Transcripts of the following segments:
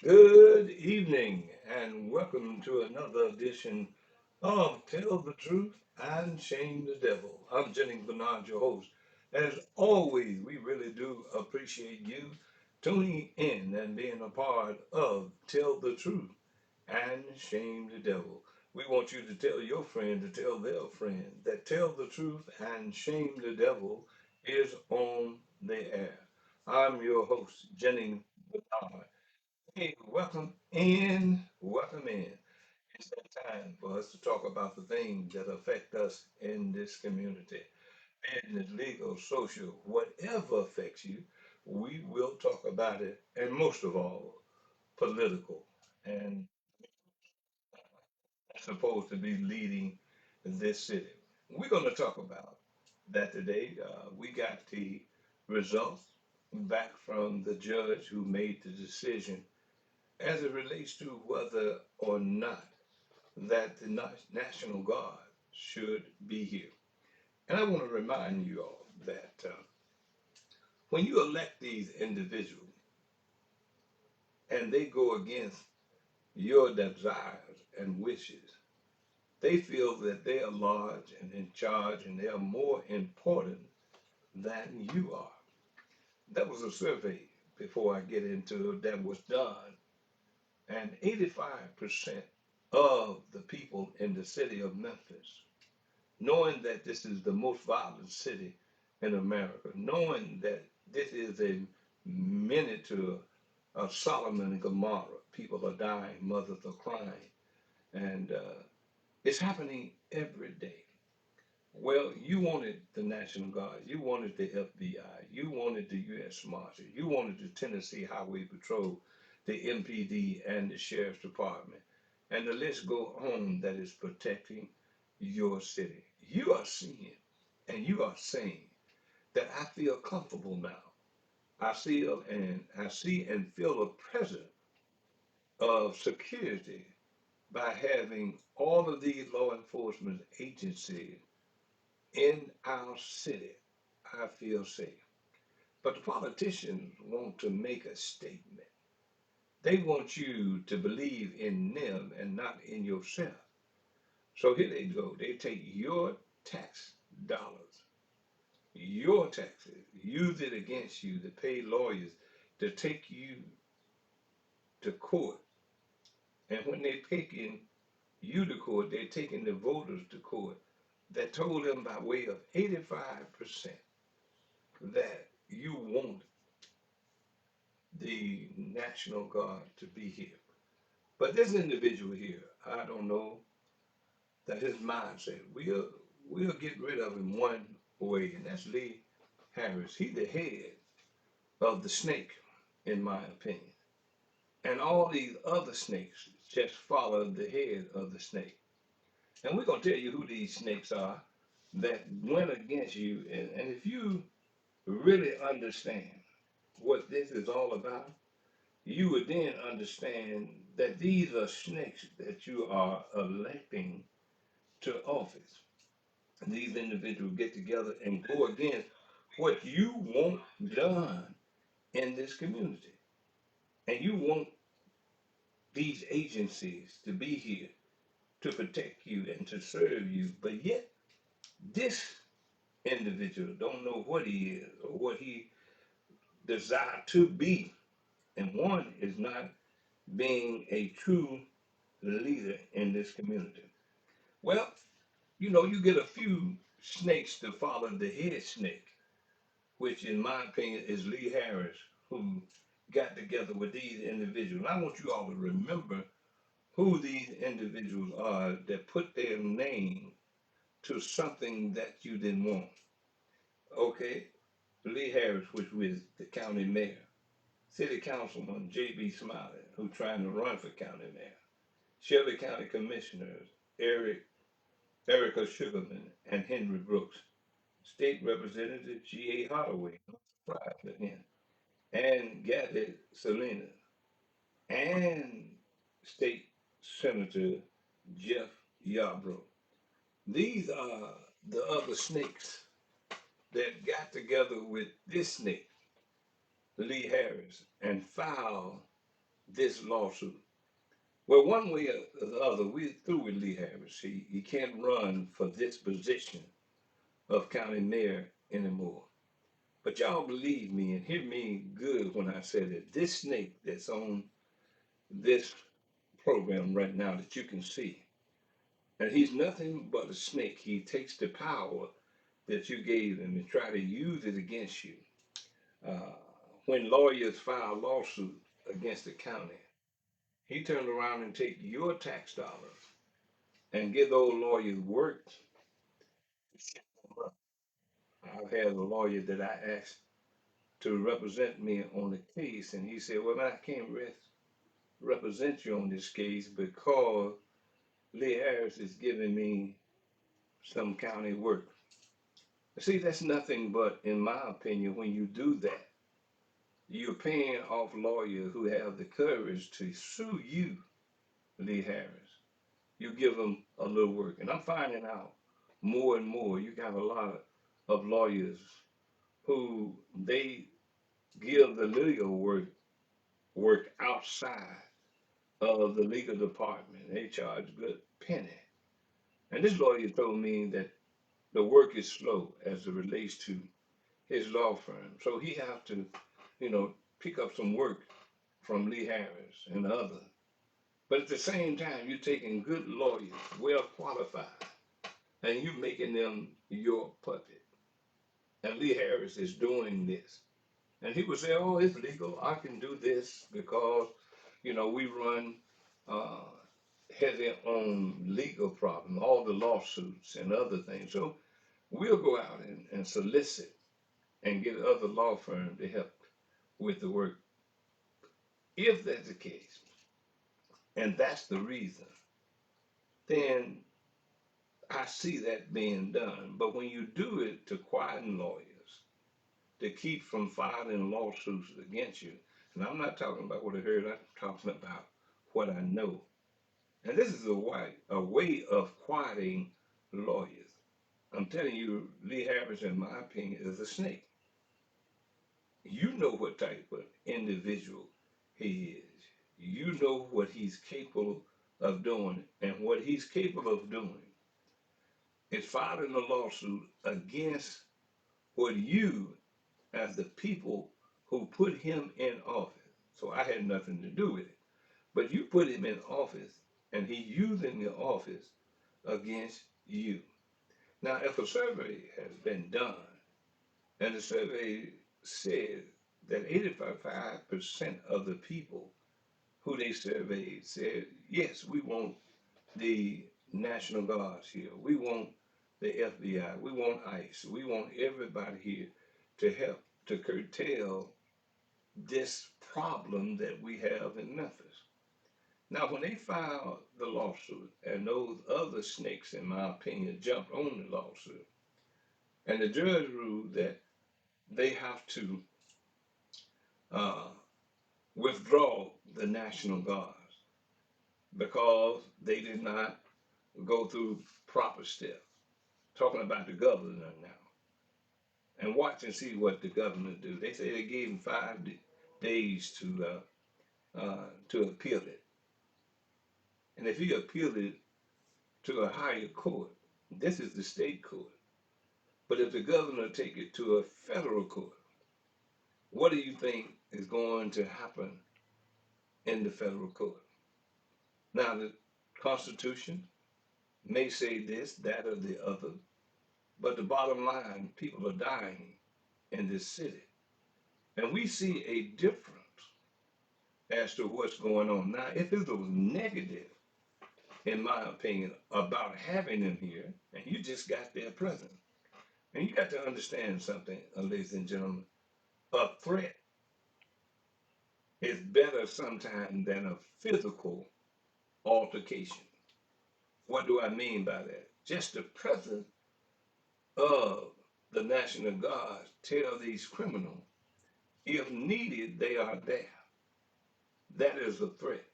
Good evening, and welcome to another edition of Tell the Truth and Shame the Devil. I'm Jennings Bernard, your host. As always, we really do appreciate you tuning in and being a part of Tell the Truth and Shame the Devil. We want you to tell your friend to tell their friend that Tell the Truth and Shame the Devil is on the air. I'm your host, Jennings Bernard. Hey, welcome in, welcome in. It's that time for us to talk about the things that affect us in this community. Business, legal, social, whatever affects you, we will talk about it. And most of all, political. And supposed to be leading this city. We're going to talk about that today. We got the results back from the judge who made the decision as it relates to whether or not that the National Guard should be here. And I want to remind you all that when you elect these individuals and they go against your desires and wishes, they feel that they are large and in charge and they are more important than you are. That was a survey before I get into that was done, and 85% of the people in the city of Memphis, knowing that this is the most violent city in America, knowing that this is a miniature of Solomon and Gomorrah. People are dying, mothers are crying, and it's happening every day. Well, you wanted the National Guard, you wanted the FBI, you wanted the U.S. Marshal, you wanted the Tennessee Highway Patrol, the MPD, and the Sheriff's Department. And the list go on that is protecting your city. You are seeing and you are saying that I feel comfortable now. I see and feel a presence of security by having all of these law enforcement agencies in our city. I feel safe. But the politicians want to make a statement. They want you to believe in them and not in yourself. So here they go. They take your tax dollars, your taxes, use it against you to pay lawyers to take you to court. And when they're taking you to court, they're taking the voters to court that told them by way of 85% that you want the National Guard to be here. But this individual here, I don't know that his mindset, we'll get rid of him one way, and that's Lee Harris. He's the head of the snake, in my opinion. And all these other snakes just follow the head of the snake. And we're going to tell you who these snakes are that went against you. And if you really understand what this is all about, you would then understand that these are snakes that you are electing to office. These individuals get together and go against what you want done in this community. And you want these agencies to be here to protect you and to serve you. But yet, this individual don't know what he is or what he desire to be. And one is not being a true leader in this community. Well, you get a few snakes to follow the head snake, which in my opinion is Lee Harris, who got together with these individuals. And I want you all to remember who these individuals are that put their name to something that you didn't want. Okay, Lee Harris, which was the county mayor. City Councilman J.B. Smiley, who's trying to run for county mayor. Shelby County Commissioners Erica Sugarman and Henry Brooks. State Representative G.A. Holloway, no surprise again, and Gabby Salinas, and State Senator Jeff Yarbrough. These are the other snakes that got together with this snake, Lee Harris, and filed this lawsuit. Well, one way or the other, we're through with Lee Harris. He can't run for this position of county mayor anymore. But y'all believe me and hear me good when I say that this snake that's on this program right now that you can see, and he's nothing but a snake. He takes the power that you gave him and try to use it against you. Uh, when lawyers file lawsuits against the county, he turned around and take your tax dollars and give those lawyers work. I've had a lawyer that I asked to represent me on the case, and he said, "Well, I can't represent you on this case because Lee Harris is giving me some county work." See, that's nothing but, in my opinion, when you do that, you're paying off lawyers who have the courage to sue you, Lee Harris. You give them a little work. And I'm finding out more and more, you got a lot of lawyers who they give the legal work outside of the legal department. They charge good penny. And this lawyer told me that the work is slow as it relates to his law firm. So he have to, you know, pick up some work from Lee Harris and others. But at the same time, you're taking good lawyers, well qualified, and you making them your puppet. And Lee Harris is doing this. And he would say, "Oh, it's legal. I can do this because, we run uh, heavy on legal problems, all the lawsuits and other things. So we'll go out and solicit and get other law firms to help with the work." If that's the case, and that's the reason, then I see that being done. But when you do it to quieten lawyers, to keep from filing lawsuits against you, and I'm not talking about what I heard, I'm talking about what I know. And this is a way of quieting lawyers. I'm telling you, Lee Harris, in my opinion, is a snake. You know what type of individual he is. You know what he's capable of doing, and what he's capable of doing is filing a lawsuit against what you, as the people who put him in office. So I had nothing to do with it. But you put him in office, and he using the office against you. Now, if a survey has been done, and the survey said that 85% of the people who they surveyed said, yes, we want the National Guards here. We want the FBI. We want ICE. We want everybody here to help to curtail this problem that we have in Memphis. Now, when they filed the lawsuit, and those other snakes, in my opinion, jumped on the lawsuit, and the judge ruled that they have to uh, withdraw the National Guards because they did not go through proper steps. Talking about the governor now, and watch and see what the governor do. They say they gave him 5 days to appeal it, and if he appealed it to a higher court, this is the state court. But if the governor take it to a federal court, what do you think is going to happen in the federal court? Now, the Constitution may say this, that, or the other, but the bottom line, people are dying in this city. And we see a difference as to what's going on. Now, if it was negative, in my opinion, about having them here, and you just got their presence, and you got to understand something, ladies and gentlemen, a threat is better sometimes than a physical altercation. What do I mean by that? Just the presence of the National Guard tell these criminals, if needed, they are there. That is a threat.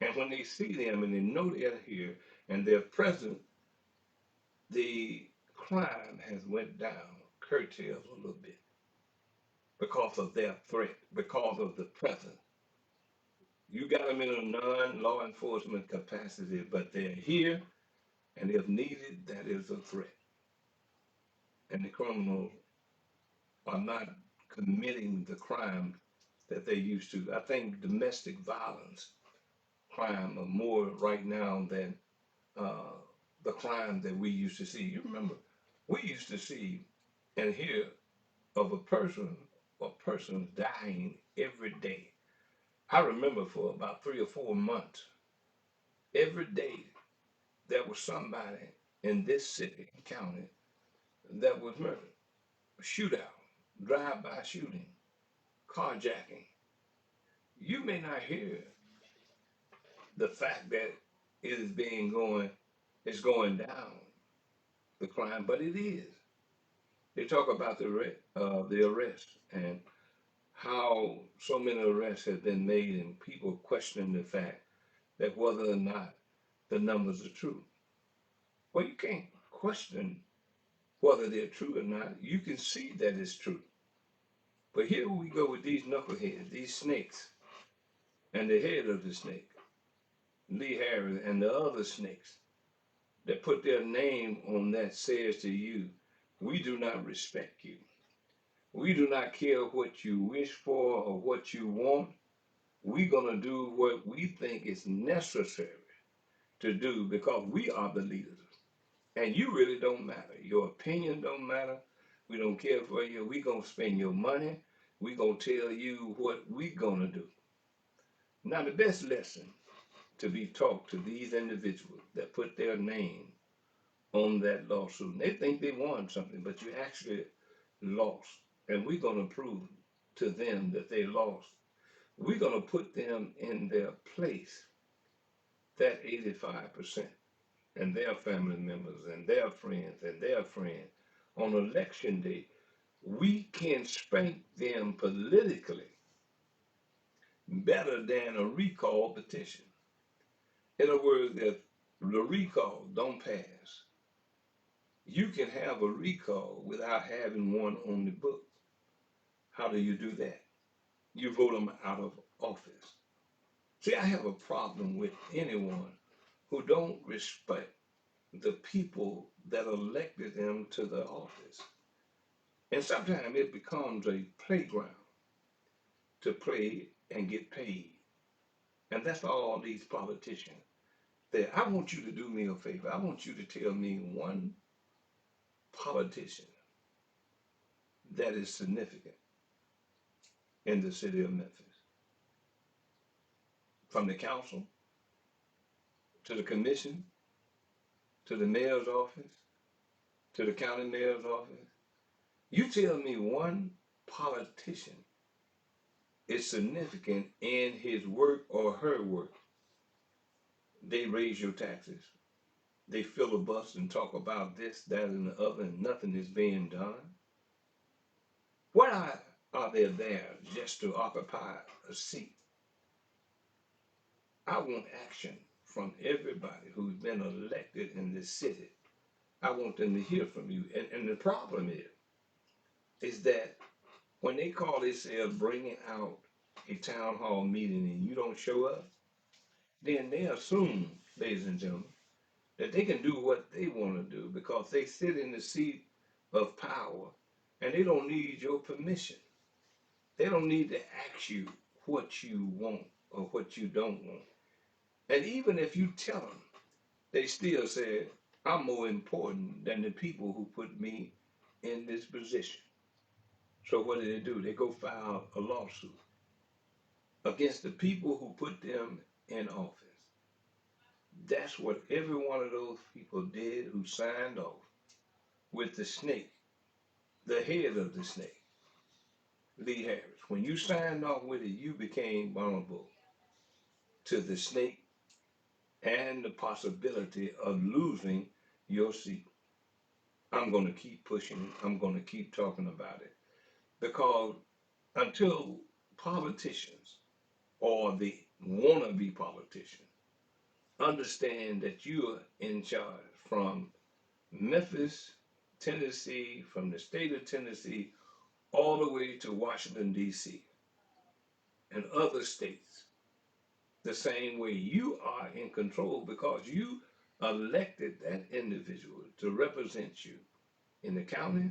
And when they see them and they know they're here and they're present, the crime has went down, curtailed a little bit because of their threat, because of the presence. You got them in a non-law enforcement capacity, but they're here, and if needed, that is a threat. And the criminals are not committing the crime that they used to. I think domestic violence crime are more right now than uh, the crime that we used to see. You remember, we used to see and hear of a person or persons dying every day. I remember for about 3 or 4 months, every day there was somebody in this city and county that was murdered. Shootout, drive-by shooting, carjacking. You may not hear the fact that it is it's going down, the crime, but it is. They talk about the arrest and how so many arrests have been made and people questioning the fact that whether or not the numbers are true. Well, you can't question whether they're true or not. You can see that it's true. But here we go with these knuckleheads, these snakes, and the head of the snake, Lee Harris, and the other snakes that put their name on that says to you, we do not respect you. We do not care what you wish for or what you want. We're going to do what we think is necessary to do because we are the leaders. And you really don't matter. Your opinion don't matter. We don't care for you. We're going to spend your money. We're going to tell you what we're going to do. Now, the best lesson to be taught to these individuals that put their name on that lawsuit, they think they won something, but you actually lost. And we're going to prove to them that they lost. We're going to put them in their place, that 85%, and their family members and their friends on election day. We can spank them politically better than a recall petition. In other words, if the recall don't pass, you can have a recall without having one on the book. How do you do that? You vote them out of office. See, I have a problem with anyone who don't respect the people that elected them to the office. And sometimes it becomes a playground to play and get paid. And that's all these politicians. I want you to do me a favor. I want you to tell me one politician that is significant in the city of Memphis. From the council to the commission to the mayor's office to the county mayor's office. You tell me one politician is significant in his work or her work. They raise your taxes. They filibuster and talk about this, that, and the other, and nothing is being done. Why are they there just to occupy a seat? I want action from everybody who's been elected in this city. I want them to hear from you. And the problem is that when they call themselves bringing out a town hall meeting and you don't show up, then they assume, ladies and gentlemen, that they can do what they want to do because they sit in the seat of power and they don't need your permission. They don't need to ask you what you want or what you don't want. And even if you tell them, they still say, I'm more important than the people who put me in this position. So what do? They go file a lawsuit against the people who put them in office. That's what every one of those people did who signed off with the snake, the head of the snake, Lee Harris. When you signed off with it, you became vulnerable to the snake and the possibility of losing your seat. I'm going to keep pushing it. I'm going to keep talking about it because until politicians or the wannabe politicians understand that you are in charge from Memphis, Tennessee, from the state of Tennessee, all the way to Washington, D.C., and other states, the same way you are in control because you elected that individual to represent you in the county,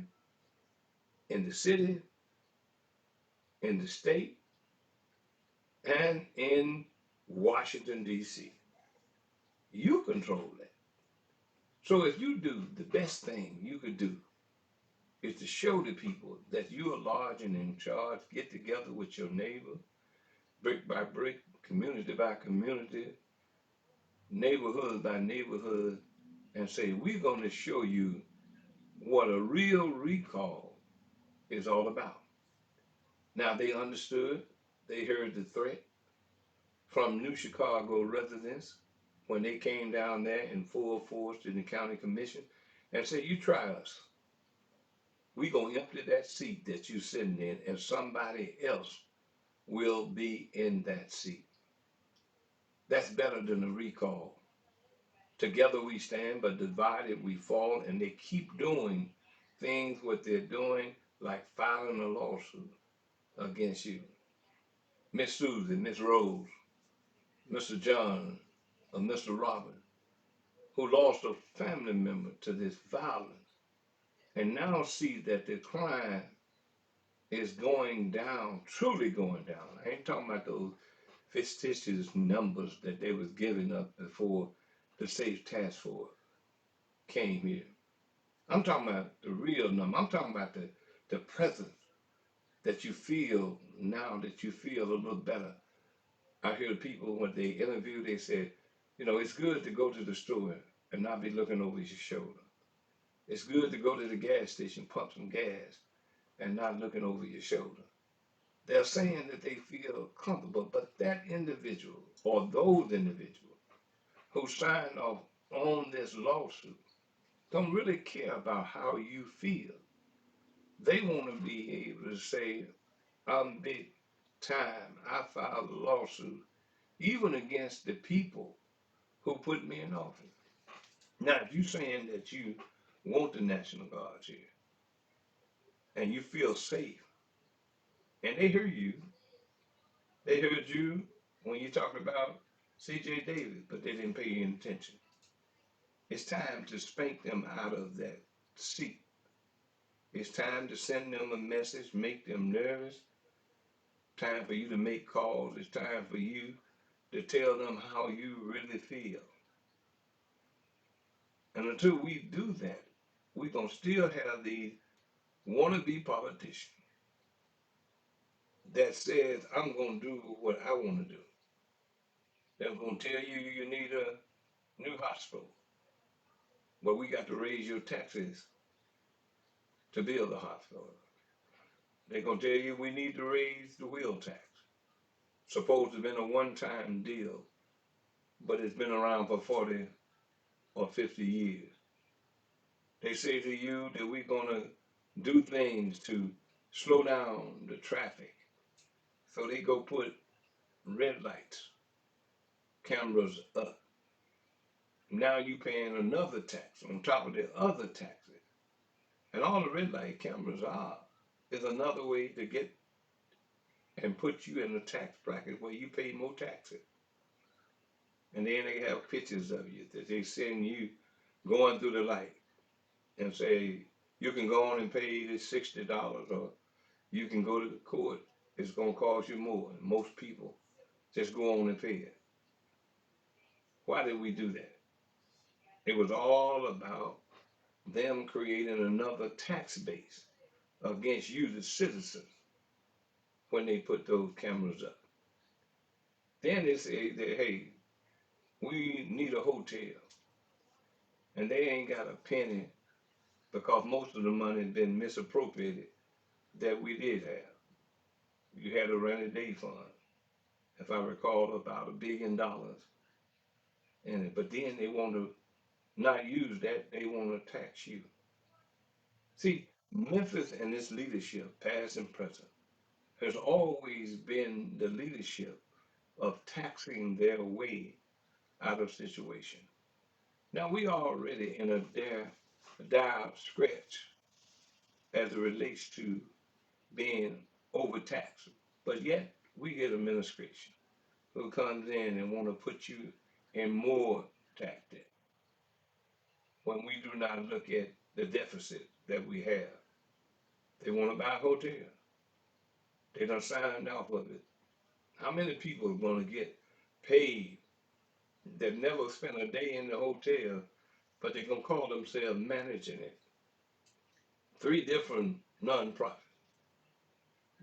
in the city, in the state, and in Washington, D.C. You control that. So if you do, the best thing you could do is to show the people that you are large and in charge. Get together with your neighbor, brick by brick, community by community, neighborhood by neighborhood, and say, we're going to show you what a real recall is all about. Now, they understood, they heard the threat from New Chicago residents when they came down there in full force to the county commission and said, you try us. We're going to empty that seat that you're sitting in, and somebody else will be in that seat. That's better than a recall. Together we stand, but divided we fall, and they keep doing things what they're doing, like filing a lawsuit against you. Miss Susie, Miss Rose, Mr. John, or Mr. Robin, who lost a family member to this violence, and now see that the crime is going down, truly going down. I ain't talking about those fictitious numbers that they was giving up before the Safe Task Force came here. I'm talking about the real number. I'm talking about the presence that you feel now that you feel a little better. I hear people when they interview, they said, it's good to go to the store and not be looking over your shoulder. It's good to go to the gas station, pump some gas, and not looking over your shoulder. They're saying that they feel comfortable, but that individual or those individuals who signed off on this lawsuit don't really care about how you feel. They want to be able to say, I'm big time. I filed a lawsuit, even against the people who put me in office. Now, if you're saying that you want the National Guards here and you feel safe, and they heard you when you talked about C.J. Davis, but they didn't pay any attention. It's time to spank them out of that seat. It's time to send them a message, make them nervous. Time for you to make calls. It's time for you to tell them how you really feel. And until we do that, we're going to still have these wannabe politicians that says, I'm going to do what I want to do. They're going to tell you you need a new hospital, but we got to raise your taxes to build a hospital. They're going to tell you we need to raise the wheel tax. Supposed to have been a one-time deal, but it's been around for 40 or 50 years. They say to you that we're going to do things to slow down the traffic. So they go put red lights, cameras up. Now you paying another tax on top of the other taxes. And all the red light cameras are is another way to get and put you in a tax bracket where you pay more taxes. And then they have pictures of you that they send you going through the light and say, you can go on and pay this $60 or you can go to the court. It's going to cost you more. And most people just go on and pay it. Why did we do that? It was all about them creating another tax base against you, the citizens, when they put those cameras up. Then they say that, hey, we need a hotel. And they ain't got a penny because most of the money has been misappropriated that we did have. You had a rainy day fund, if I recall, about $1 billion in it. But then they want to not use that, they want to tax you. See, Memphis and its leadership, past and present, has always been the leadership of taxing their way out of situation. Now we are already in a dire stretch as it relates to being overtaxed, but yet we get administration. who comes in and want to put you in more tax debt when we do not look at the deficit that we have. They want to buy a hotel. They done signed off of it. How many people are going to get paid that never spent a day in the hotel, but they're going to call themselves managing it? Three different nonprofits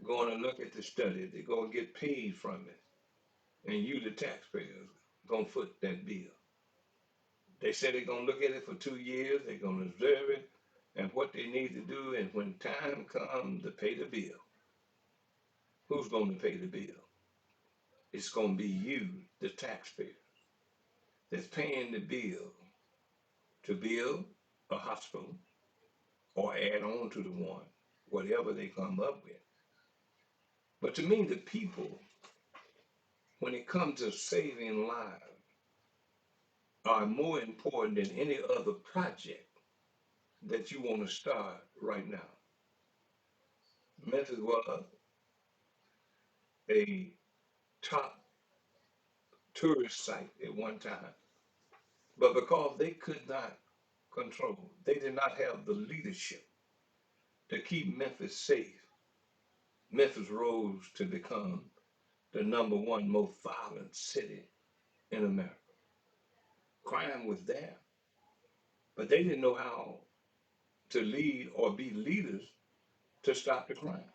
going to look at the study. They're going to get paid from it. And you, the taxpayers, going to foot that bill. They said they're going to look at it for 2 years. They're going to observe it and what they need to do. And when time comes to pay the bill, who's going to pay the bill? It's going to be you, the taxpayer, that's paying the bill to build a hospital or add on to the one, whatever they come up with. But to me, the people, when it comes to saving lives, are more important than any other project that you want to start right now. Memphis was a top tourist site at one time, but because they could not control, they did not have the leadership to keep Memphis safe. Memphis rose to become the number one most violent city in America. Crime was there, but they didn't know how to lead or be leaders to stop the crime.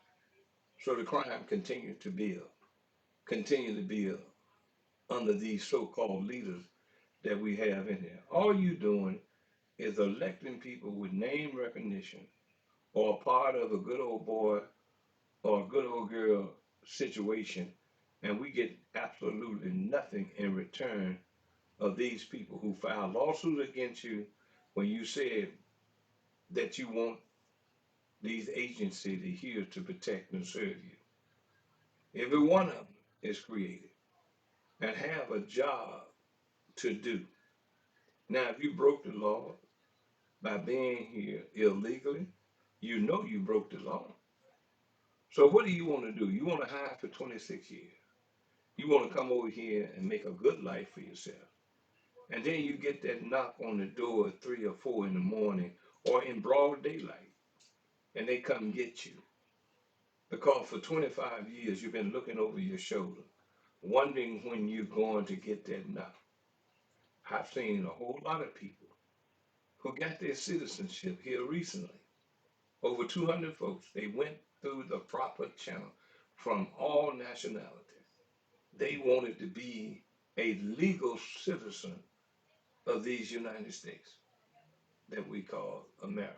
So the crime continued to build, continue to build under these so-called leaders that we have in there. All you doing is electing people with name recognition or a part of a good old boy or a good old girl situation, and we get absolutely nothing in return of these people who file lawsuits against you when you said that you want these agencies here to protect and serve you. Every one of them is created and have a job to do. Now, if you broke the law by being here illegally, you know you broke the law. So what do you want to do? You want to hide for 26 years. You want to come over here and make a good life for yourself. And then you get that knock on the door at 3 or 4 in the morning or in broad daylight, and they come get you. Because for 25 years you've been looking over your shoulder, wondering when you're going to get that knock. I've seen a whole lot of people who got their citizenship here recently. Over 200 folks. They went through the proper channel from all nationalities. They wanted to be a legal citizen of these United States that we call America.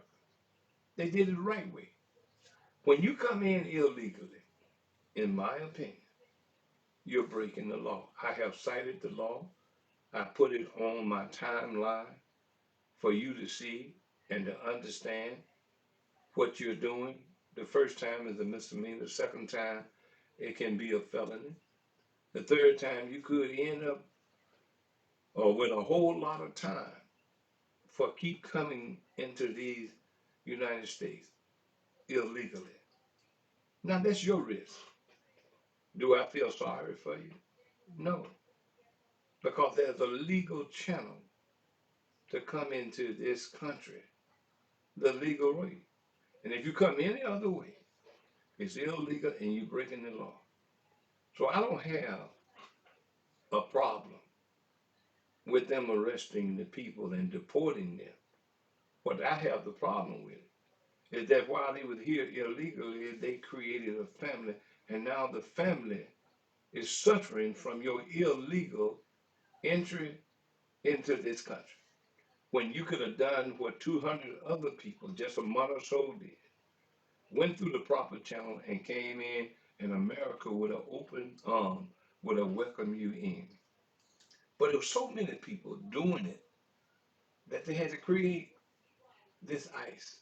They did it the right way. When you come in illegally, in my opinion, you're breaking the law. I have cited the law. I put it on my timeline for you to see and to understand what you're doing. The first time is a misdemeanor. The second time, it can be a felony. The third time, you could end up with a whole lot of time for keep coming into these United States illegally. Now, that's your risk. Do I feel sorry for you? No, because there's a legal channel to come into this country, the legal way. And if you come any other way, it's illegal and you're breaking the law. So I don't have a problem with them arresting the people and deporting them. What I have the problem with is that while they were here illegally, they created a family, and now the family is suffering from your illegal entry into this country. When you could have done what 200 other people just a month or so did, went through the proper channel and came in, and America with an open arm would have welcomed you in. But there were so many people doing it that they had to create this ice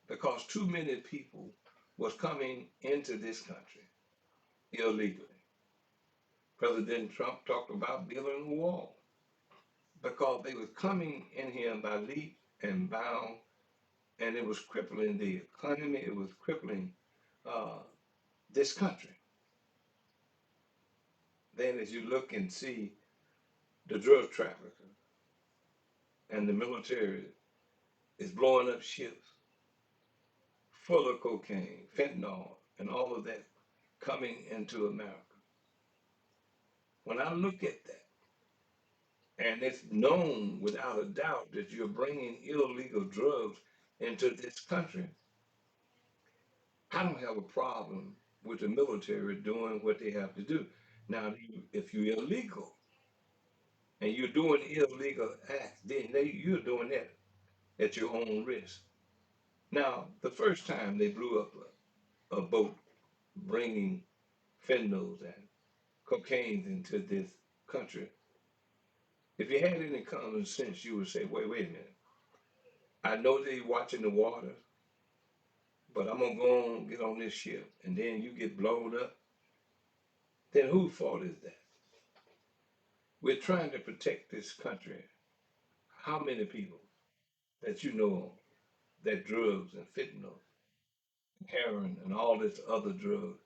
because too many people was coming into this country illegally. President Trump talked about building a wall because they was coming in here by leap and bound, and it was crippling the economy. It was crippling uh, this country. then as you look and see the drug trafficker and the military is blowing up ships full of cocaine, fentanyl, and all of that coming into America. When I look at that, and it's known without a doubt that you're bringing illegal drugs into this country, I don't have a problem with the military doing what they have to do. Now, if you're illegal and you're doing illegal acts, then you're doing that at your own risk. Now, the first time they blew up a boat bringing fentanyls and cocaine into this country, if you had any common sense, you would say, wait a minute. I know they watching the water, but I'm gonna go on, get on this ship, and then you get blown up. Then whose fault is that? We're trying to protect this country. How many people that you know that drugs and fentanyl, heroin, and all this other drugs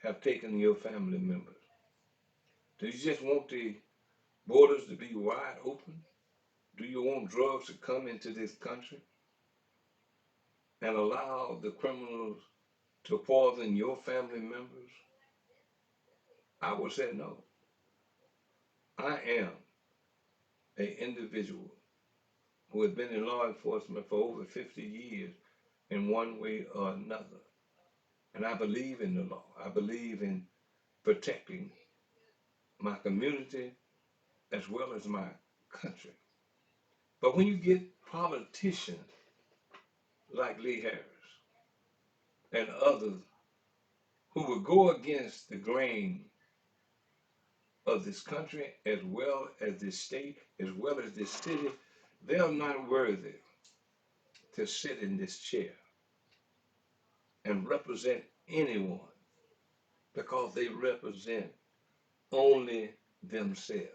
have taken your family members? Do you just want the borders to be wide open? Do you want drugs to come into this country and allow the criminals to poison your family members? I would say no. I am an individual who has been in law enforcement for over 50 years in one way or another. And I believe in the law. I believe in protecting my community as well as my country. But when you get politicians like Lee Harris and others who will go against the grain of this country as well as this state, as well as this city, they're not worthy to sit in this chair and represent anyone because they represent only themselves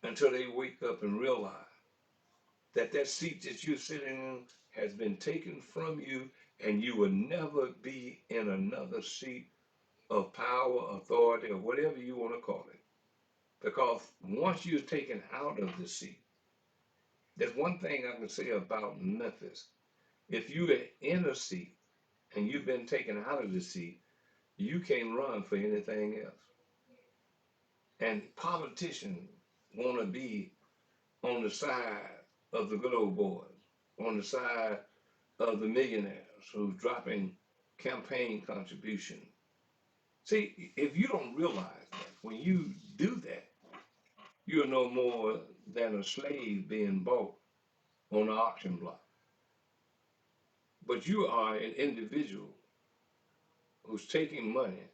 until they wake up and realize that that seat that you're sitting in has been taken from you and you will never be in another seat of power, authority, or whatever you want to call it. Because once you're taken out of the seat, there's one thing I can say about Memphis. If you're in a seat and you've been taken out of the seat, you can't run for anything else. And politicians want to be on the side of the good old boys, on the side of the millionaires who's dropping campaign contributions. See, if you don't realize that, when you do that, you're no more than a slave being bought on an auction block. But you are an individual who's taking money,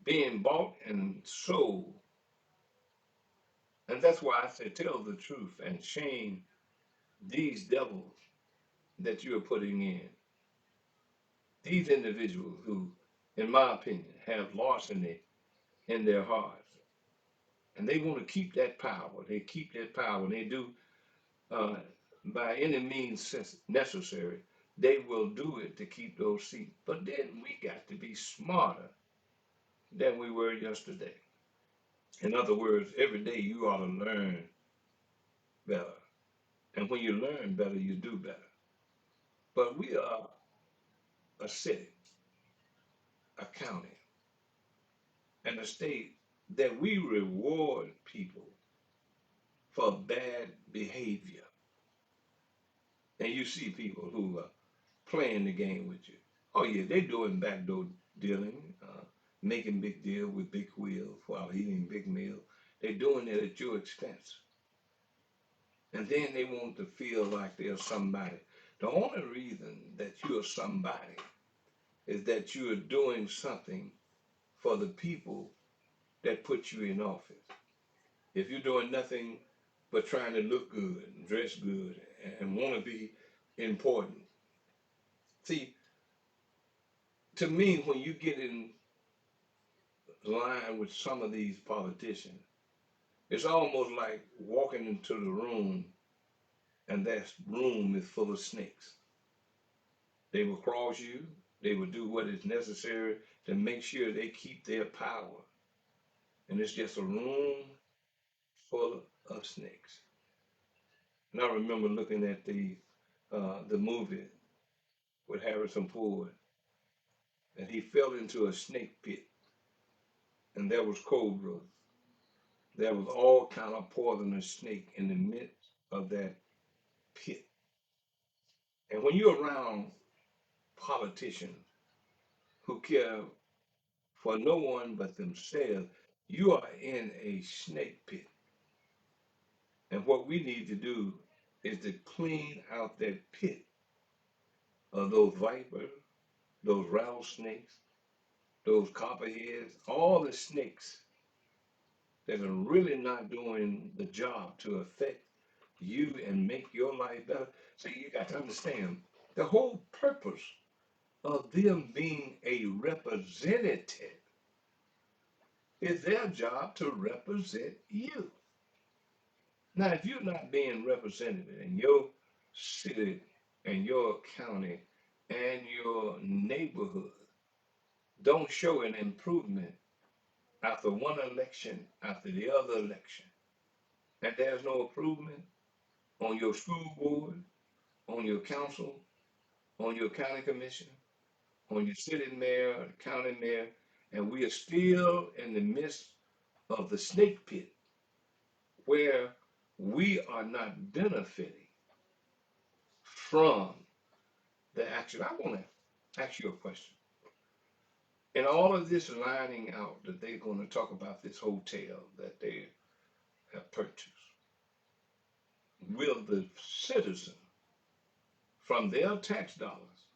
being bought and sold. And that's why I say tell the truth and shame these devils that you're putting in. These individuals who, in my opinion, have larceny in their hearts. And they want to keep that power. They keep that power. And they do, uh, by any means necessary, they will do it to keep those seats. But then we got to be smarter than we were yesterday. In other words, every day you ought to learn better. And when you learn better, you do better. But we are a city, a county, and a state that we reward people for bad behavior. And you see people who are playing the game with you. Oh yeah, they're doing backdoor dealing, making big deal with big wheels while eating big meals. They're doing it at your expense. And then they want to feel like they're somebody. The only reason that you're somebody is that you're doing something for the people that put you in office. If you're doing nothing but trying to look good and dress good and want to be important. See, to me, when you get in line with some of these politicians, it's almost like walking into the room and that room is full of snakes. They will cross you, they will do what is necessary to make sure they keep their power. And it's just a room full of snakes. And I remember looking at the movie with Harrison Ford, and he fell into a snake pit, and there was cobras. There was all kind of poisonous snake in the midst of that pit. And when you're around politicians who care for no one but themselves, you are in a snake pit. And what we need to do is to clean out that pit of those vipers, those rattlesnakes, those copperheads, all the snakes that are really not doing the job to affect you and make your life better. So you got to understand the whole purpose of them being a representative is their job to represent you. Now, if you're not being represented in your city and your county and your neighborhood, don't show an improvement after one election after the other election, and there's no improvement on your school board, on your council, on your county commission, on your city mayor, county mayor, and we are still in the midst of the snake pit where we are not benefiting from the action. I want to ask you a question. In all of this lining out that they're going to talk about this hotel that they have purchased, will the citizen from their tax dollars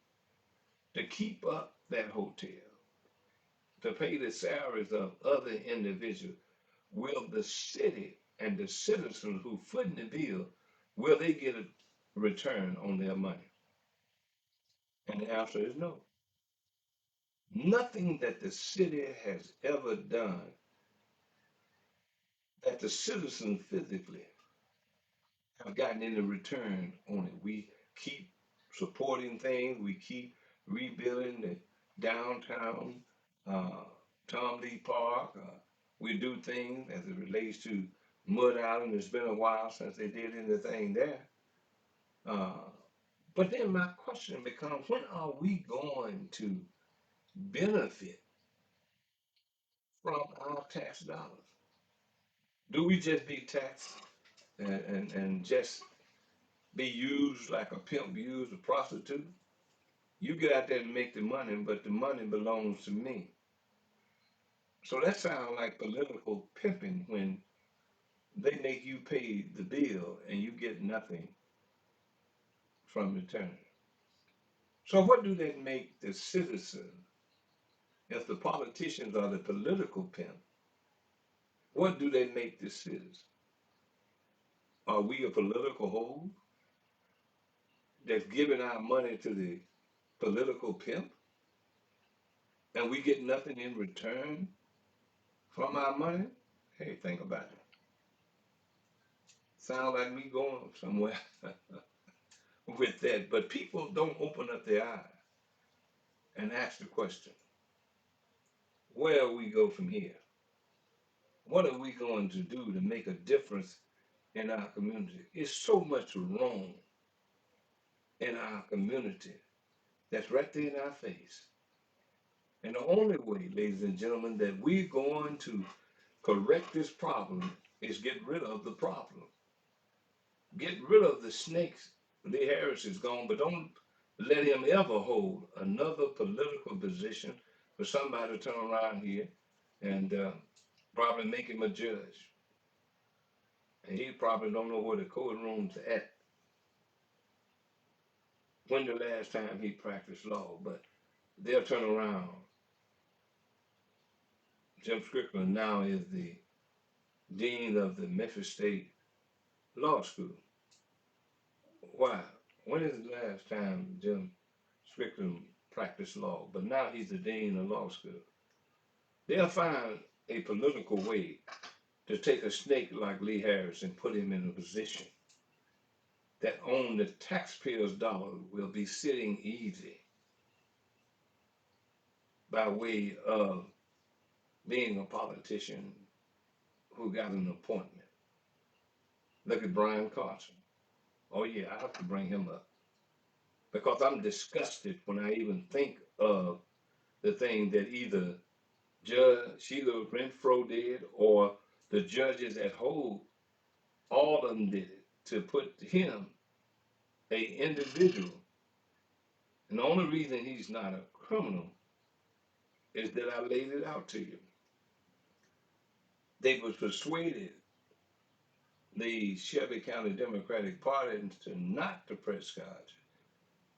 to keep up that hotel, to pay the salaries of other individuals, will the city and the citizens who foot the bill, will they get a return on their money? And the answer is no. Nothing that the city has ever done that the citizens physically have gotten any return on it. We keep supporting things. We keep rebuilding the downtown, uh, Tom Lee Park. We do things as it relates to Mud Island. It's been a while since they did anything there. Uh, but then my question becomes, when are we going to benefit from our tax dollars? Do we just be taxed and just be used like a pimp used a prostitute? You get out there and make the money, but the money belongs to me. So that sounds like political pimping when they make you pay the bill and you get nothing from return. So what do they make the citizen if the politicians are the political pimp? What do they make the citizen? Are we a political whole that's giving our money to the political pimp and we get nothing in return from our money? Hey, think about it. Sound like me going somewhere with that. But people don't open up their eyes and ask the question, where we go from here? What are we going to do to make a difference in our community? It's so much wrong in our community that's right there in our face. And the only way, ladies and gentlemen, that we're going to correct this problem is get rid of the problem. Get rid of the snakes. Lee Harris is gone, but don't let him ever hold another political position for somebody to turn around here and probably make him a judge. And he probably don't know where the courtroom's at. When the last time he practiced law, but they'll turn around. Jim Strickland now is the dean of the Memphis State Law School. Why? When is the last time Jim Strickland practiced law? But now he's the dean of law school. They'll find a political way to take a snake like Lee Harris and put him in a position that on the taxpayers' dollar will be sitting easy. by way of being a politician who got an appointment. Look at Brian Carson. Oh yeah, I have to bring him up because I'm disgusted when I even think of the thing that either Judge Sheila Renfro did or the judges at Hope, all of them did it to put him, a individual, and the only reason he's not a criminal is that I laid it out to you. They was persuaded the Shelby County Democratic Party to not to press charges,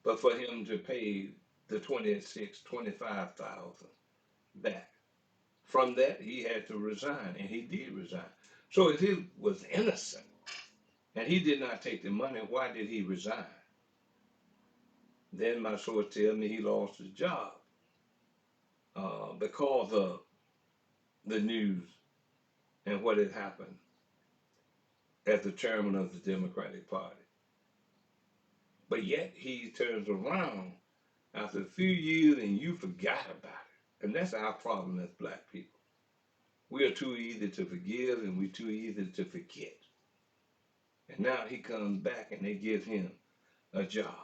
but for him to pay the 25,000 back. From that, he had to resign, and he did resign. So if he was innocent and he did not take the money, why did he resign? Then my source tells me he lost his job because of the news and what had happened as the chairman of the Democratic Party. But yet he turns around after a few years and you forgot about it. And that's our problem as black people. We are too easy to forgive and we're too easy to forget. And now he comes back and they give him a job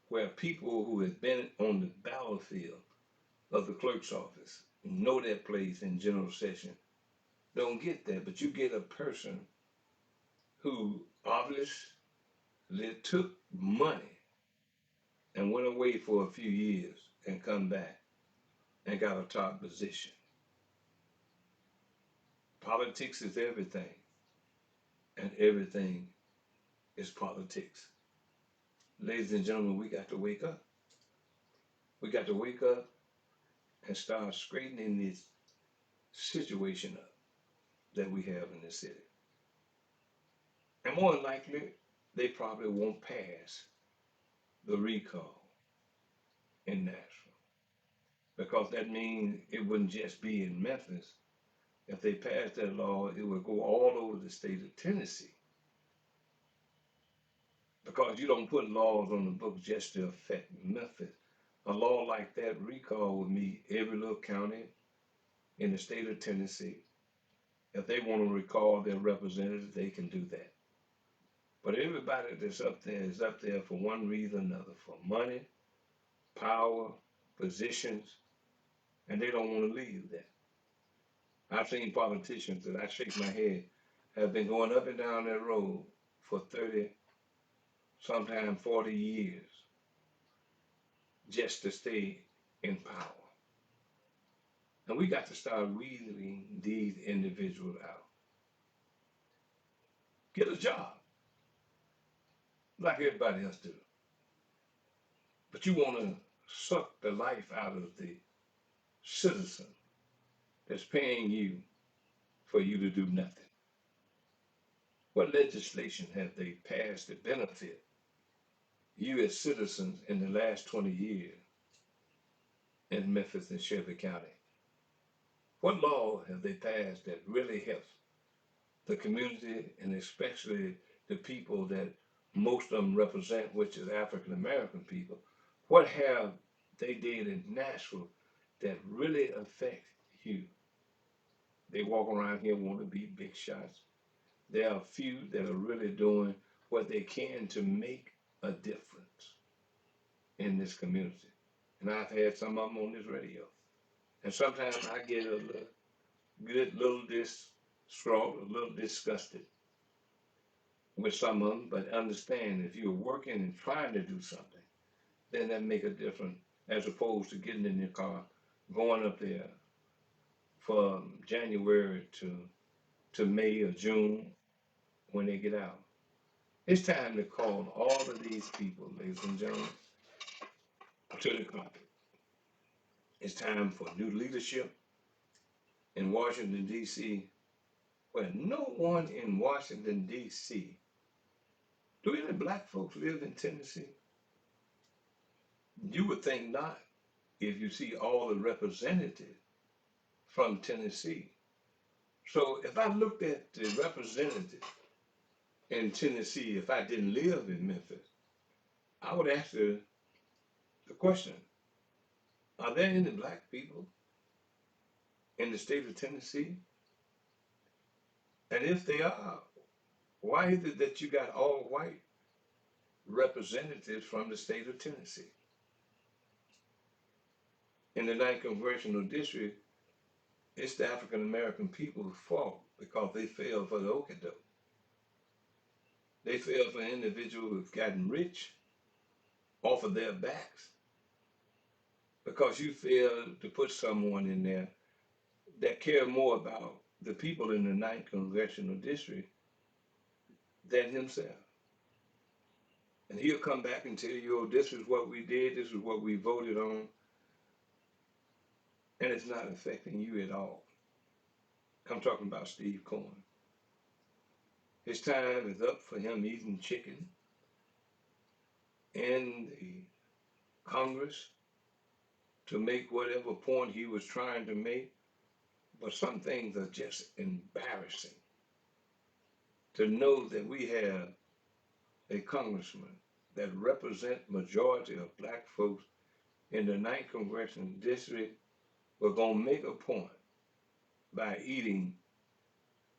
where people who have been on the battlefield of the clerk's office know their place in general session don't get that. But you get a person who obviously took money and went away for a few years and come back and got a top position. Politics is everything, and everything is politics. Ladies and gentlemen, we got to wake up. We got to wake up and start straightening this situation up that we have in the city. And more than likely, they probably won't pass the recall in Nashville because that means it wouldn't just be in Memphis. If they passed that law, it would go all over the state of Tennessee because you don't put laws on the books just to affect Memphis. A law like that recall would meet every little county in the state of Tennessee. If they want to recall their representatives, they can do that. But everybody that's up there is up there for one reason or another, for money, power, positions, and they don't want to leave that. I've seen politicians that I shake my head have been going up and down that road for 30, sometimes 40 years just to stay in power. And we got to start weeding these individuals out. Get a job like everybody else do. But you want to suck the life out of the citizen that's paying you for you to do nothing. What legislation have they passed to benefit you as citizens in the last 20 years in Memphis and Shelby County? What law have they passed that really helps the community and especially the people that most of them represent, which is African American people? What have they did in Nashville that really affect you? They walk around here want to be big shots. There are a few that are really doing what they can to make a difference in this community. And I've had some of them on this radio. And sometimes I get a little distraught, a little disgusted with some of them, but understand if you're working and trying to do something, then that make a difference as opposed to getting in your car, going up there from January to May or June when they get out. It's time to call all of these people, ladies and gentlemen, to the carpet. It's time for new leadership in Washington, D.C., where no one in Washington, D.C. Do any black folks live in Tennessee? You would think not if you see all the representatives from Tennessee. So if I looked at the representatives in Tennessee, if I didn't live in Memphis, I would ask the question, Are there any black people in the state of Tennessee? And if they are, why is it that you got all white representatives from the state of Tennessee? In the 9th congressional district, it's the African American people who fought because they fell for the okie doke. They fell for individuals who've gotten rich off of their backs because you failed to put someone in there that care more about the people in the 9th congressional district than himself. And he'll come back and tell you, oh, this is what we did, this is what we voted on, and it's not affecting you at all. I'm talking about Steve Cohen. His time is up for him eating chicken in the Congress to make whatever point he was trying to make. But some things are just embarrassing. To know that we have a congressman that represents majority of black folks in the 9th congressional district, we're going to make a point by eating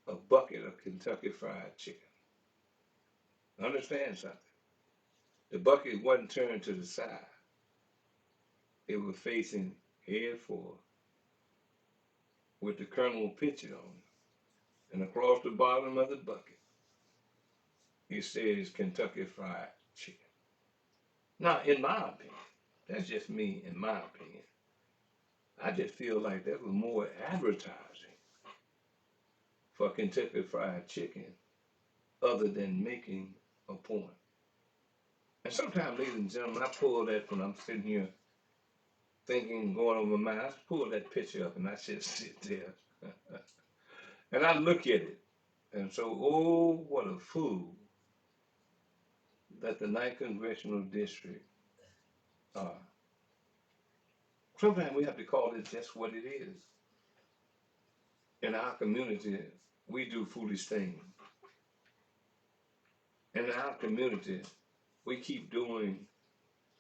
a bucket of Kentucky Fried Chicken. Understand something? The bucket wasn't turned to the side. It was facing head forward with the Colonel picture on it. And across the bottom of the bucket, it says Kentucky Fried Chicken. Now, in my opinion, that's just me, in my opinion, I just feel like that was more advertising for Kentucky Fried Chicken other than making a point. And sometimes, ladies and gentlemen, I pull that when I'm sitting here thinking, going over my mind, I pull that picture up and I just sit there and I look at it. And so, oh, what a fool that the 9th Congressional District are. Sometimes we have to call it just what it is. In our community, we do foolish things. In our community, we keep doing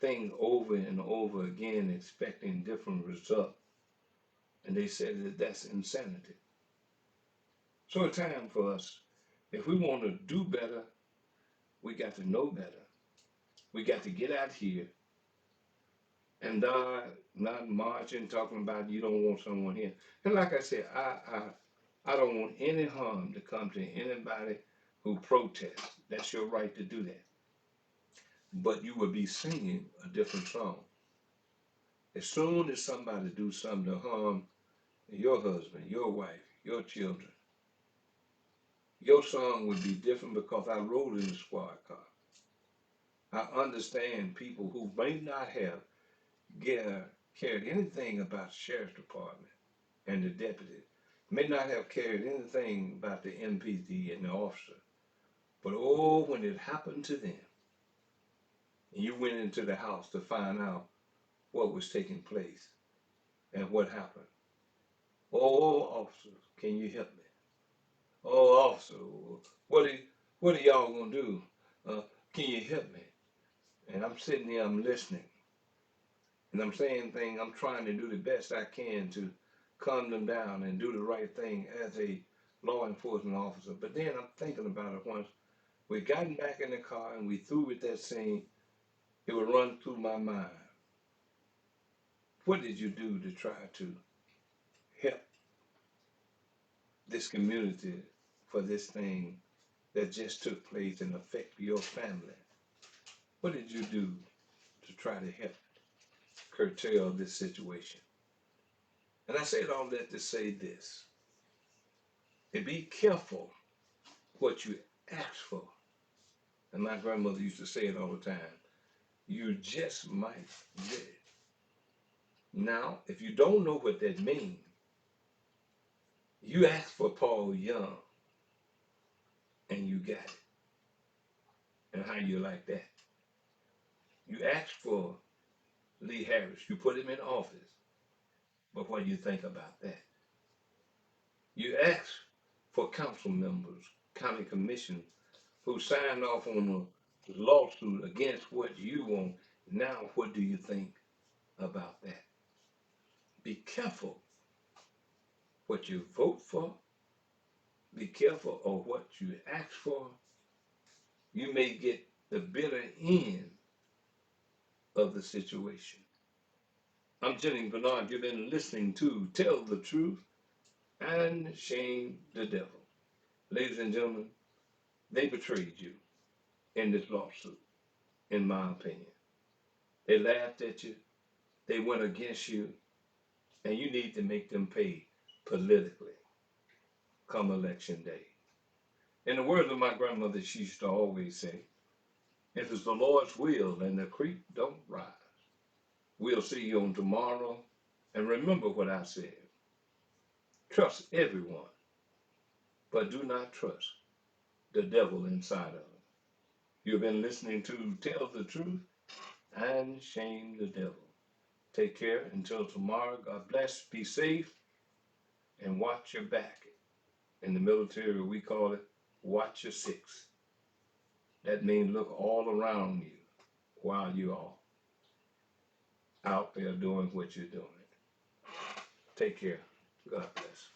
things over and over again, expecting different results. And they said that that's insanity. So it's time for us, if we want to do better, we got to know better. We got to get out here and not marching, talking about you don't want someone here. And like I said, I don't want any harm to come to anybody who protests. That's your right to do that. But you will be singing a different song. As soon as somebody do something to harm your husband, your wife, your children, your song would be different because I rode in the squad car. I understand people who may not have cared anything about the sheriff's department and the deputy, may not have cared anything about the MPD and the officer. But oh, when it happened to them, and you went into the house to find out what was taking place and what happened. Oh, officer, can you help me? Oh, officer, what are, what are y'all gonna do? Can you help me? And I'm sitting there, I'm listening, and I'm saying things, I'm trying to do the best I can to calm them down and do the right thing as a law enforcement officer. But then I'm thinking about it once we gotten back in the car and we through with that scene, it would run through my mind. What did you do to try to help this community for this thing that just took place and affect your family? What did you do to try to help curtail this situation? And I said all that to say this. And be careful what you ask for. And my grandmother used to say it all the time. You just might get it. Now, if you don't know what that means, you ask for Paul Young and you got it. And how you like that? You ask for Lee Harris, you put him in office. But what do you think about that? You ask for council members, county commission, who signed off on a lawsuit against what you want. Now, what do you think about that? Be careful what you vote for. Be careful of what you ask for. You may get the bitter end of the situation. I'm Jennings Bernard. You've been listening to Tell the Truth and Shame the Devil. Ladies and gentlemen, they betrayed you in this lawsuit, in my opinion. They laughed at you, they went against you, and you need to make them pay politically come election day. In the words of my grandmother, she used to always say, if it's the Lord's will and the creek don't rise, we'll see you on tomorrow. And remember what I said. Trust everyone, but do not trust the devil inside of them. You've been listening to Tell the Truth and Shame the Devil. Take care until tomorrow. God bless. Be safe and watch your back. In the military, we call it watch your six. That means look all around you while you're out there doing what you're doing. Take care. God bless.